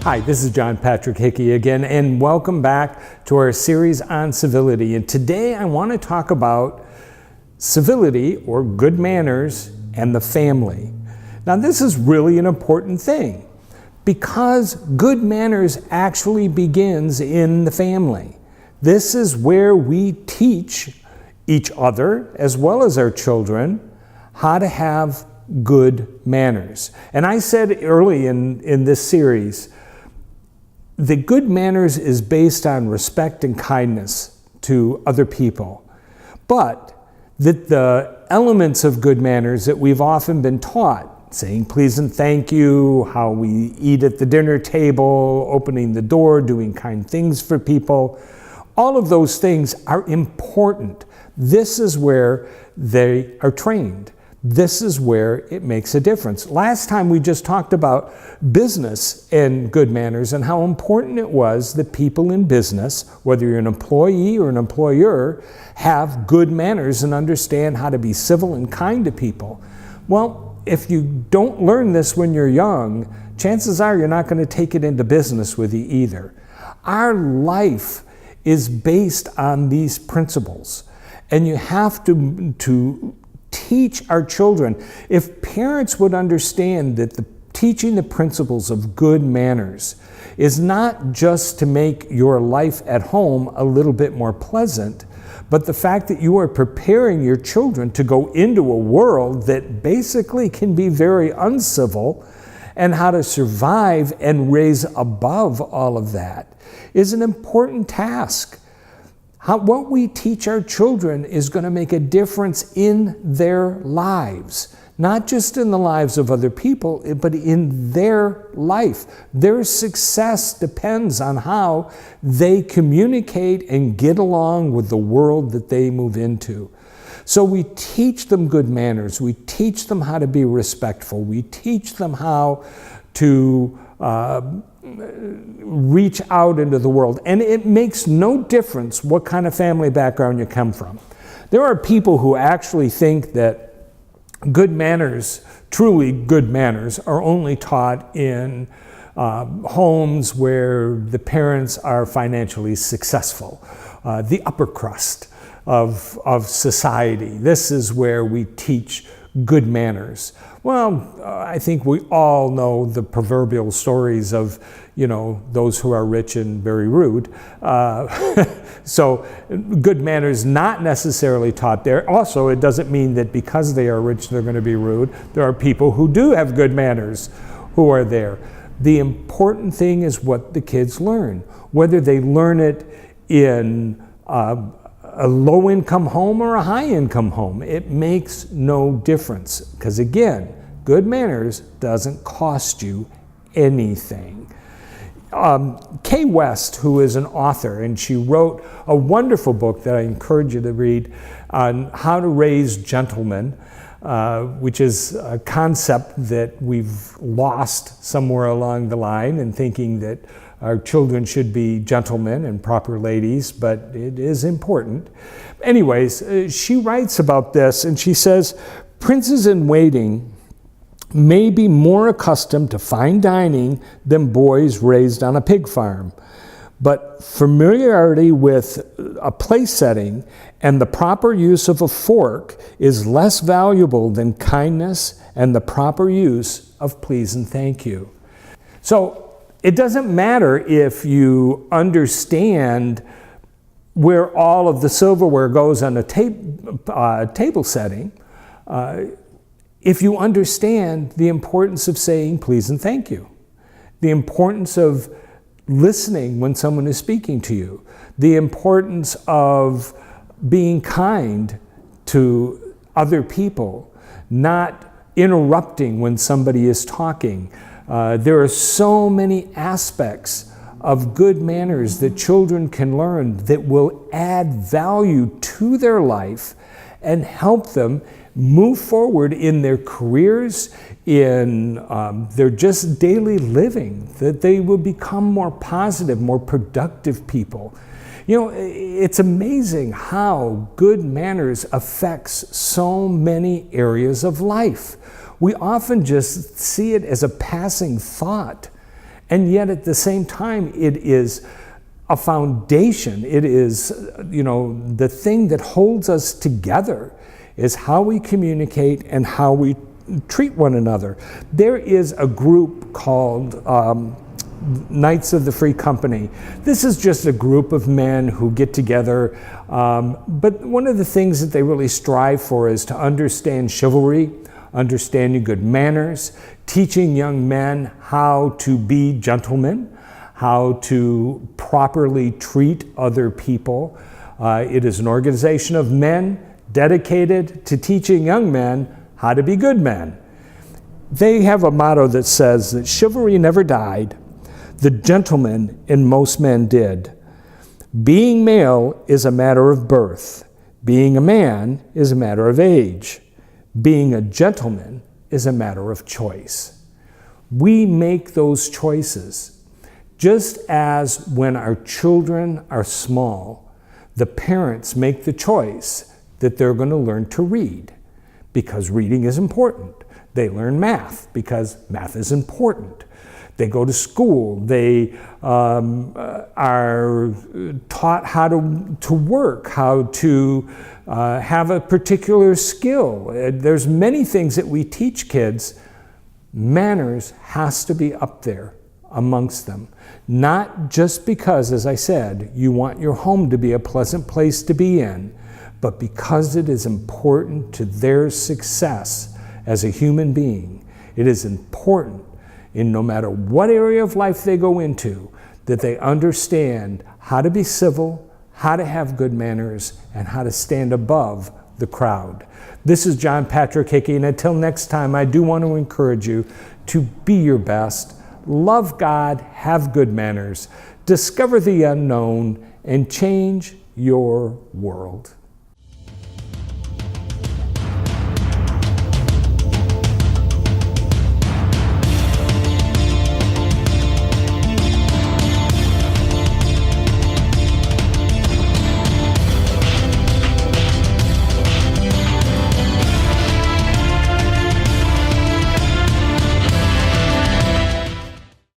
Hi, this is John Patrick Hickey again, and welcome back to our series on civility. And today I want to talk about civility, or good manners, and the family. Now, this is really an important thing because good manners actually begins in the family. This is where we teach each other, as well as our children, how to have good manners. And I said early in this series, the good manners is based on respect and kindness to other people, but that the elements of good manners that we've often been taught, saying please and thank you, how we eat at the dinner table, opening the door, doing kind things for people, all of those things are important. This is where they are trained. This is where it makes a difference. Last time we just talked about business and good manners and how important it was that people in business, whether you're an employee or an employer, have good manners and understand how to be civil and kind to people. Well, if you don't learn this when you're young, chances are you're not going to take it into business with you either. Our life is based on these principles, and you have to teach our children. If parents would understand that teaching the principles of good manners is not just to make your life at home a little bit more pleasant, but the fact that you are preparing your children to go into a world that basically can be very uncivil, and how to survive and raise above all of that is an important task. What we teach our children is going to make a difference in their lives, not just in the lives of other people, but in their life. Their success depends on how they communicate and get along with the world that they move into. So we teach them good manners. We teach them how to be respectful. We teach them how to reach out into the world. And it makes no difference what kind of family background you come from. There are people who actually think that good manners, truly good manners, are only taught in homes where the parents are financially successful, the upper crust of society. This is where we teach good manners. Well, I think we all know the proverbial stories of, those who are rich and very rude. So good manners not necessarily taught there. Also, it doesn't mean that because they are rich, they're going to be rude. There are people who do have good manners who are there. The important thing is what the kids learn, whether they learn it in a low-income home or a high-income home. It makes no difference because, again, good manners doesn't cost you anything. Kay West, who is an author, and she wrote a wonderful book that I encourage you to read on how to raise gentlemen, which is a concept that we've lost somewhere along the line in thinking that our children should be gentlemen and proper ladies, but it is important. Anyways, she writes about this, and she says, princes in waiting may be more accustomed to fine dining than boys raised on a pig farm, but familiarity with a place setting and the proper use of a fork is less valuable than kindness and the proper use of please and thank you. So it doesn't matter if you understand where all of the silverware goes on a table setting, if you understand the importance of saying please and thank you, the importance of listening when someone is speaking to you, the importance of being kind to other people, not interrupting when somebody is talking. There are so many aspects of good manners that children can learn that will add value to their life and help them move forward in their careers, in their just daily living, that they will become more positive, more productive people. It's amazing how good manners affects so many areas of life. We often just see it as a passing thought. And yet at the same time, it is a foundation. It is, the thing that holds us together is how we communicate and how we treat one another. There is a group called Knights of the Free Company. This is just a group of men who get together, but one of the things that they really strive for is to understand chivalry, understanding good manners, teaching young men how to be gentlemen, how to properly treat other people. It is an organization of men dedicated to teaching young men how to be good men. They have a motto that says that chivalry never died, the gentleman in most men did. Being male is a matter of birth. Being a man is a matter of age. Being a gentleman is a matter of choice. We make those choices. Just as when our children are small, the parents make the choice that they're going to learn to read because reading is important. They learn math because math is important. They go to school. They are taught how to work, how to have a particular skill. There's many things that we teach kids. Manners has to be up there amongst them. Not just because, as I said, you want your home to be a pleasant place to be in, but because it is important to their success as a human being. It is important in no matter what area of life they go into, that they understand how to be civil, how to have good manners, and how to stand above the crowd. This is John Patrick Hickey, and until next time, I do want to encourage you to be your best, love God, have good manners, discover the unknown, and change your world.